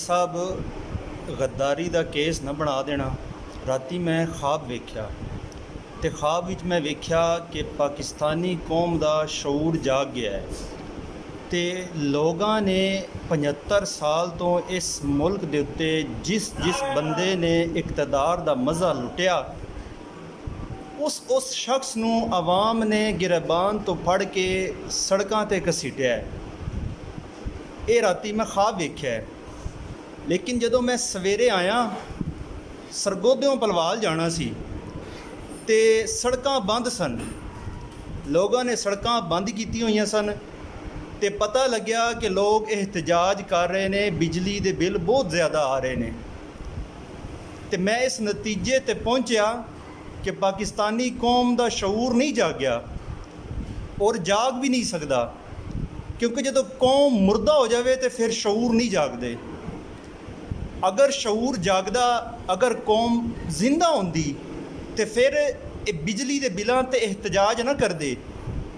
साहब गद्दारी का केस न बना देना। राती मैं ख्वाब वेख्या तो ख्वाब विच मैं वेख्या कि पाकिस्तानी कौम का शऊर जाग गया है तो लोगों ने 75 साल तो इस मुल्क के उत्ते जिस बंदे ने इकतदार का मज़ा लुटिया उस शख्स नूं आवाम ने गिरबान तो फड़ के सड़कों ते घसीटिया है। ये राती मैं ख्वाब वेख्या है। लेकिन जदों मैं सवेरे आया सरगोधों पलवाल जाना सी ते सड़कां बंद सन, लोगों ने सड़कां बंद की हुई सन ते पता लग्या कि लोग एहतजाज कर रहे हैं, बिजली के बिल बहुत ज़्यादा आ रहे हैं। तो मैं इस नतीजे ते पहुँचा कि पाकिस्तानी कौम का शऊर नहीं जागया और जाग भी नहीं सकता, क्योंकि जो कौम मुर्दा हो जाए तो फिर शऊर नहीं जागते। अगर शऊर जागदा, अगर कौम जिंदा होंदी तो फिर बिजली के बिलों ते एहतजाज ना करते,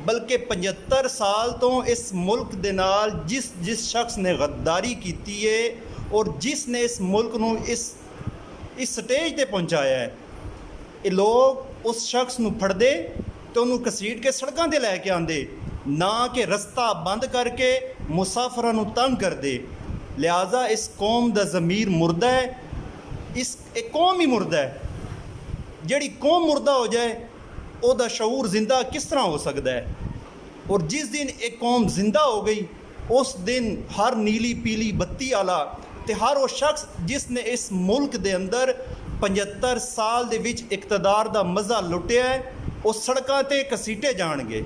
बल्कि 75 साल तो इस मुल्क दे नाल जिस शख्स ने गद्दारी की है और जिसने इस मुल्क नूं इस स्टेज ते पहुँचाया है, ये लोग उस शख्स नूं फड़दे तो उन्होंने घसीट के सड़कों ते लैके आंदे, ना कि रस्ता बंद करके मुसाफिरां नूं तंग करदे। लिहाजा इस कौम का ज़मीर मुर्दा है, एक कौम ही मुर्दा है। जिहड़ी कौम मुर्दा हो जाए उहदा शऊर जिंदा किस तरह हो सकता है। और जिस दिन एक कौम जिंदा हो गई उस दिन हर नीली पीली बत्ती आला ते हर वो शख्स जिसने इस मुल्क के अंदर 75 साल दे विच इकतदार का मज़ा लुटिया है, वो सड़कों ते घसीटे जाणगे।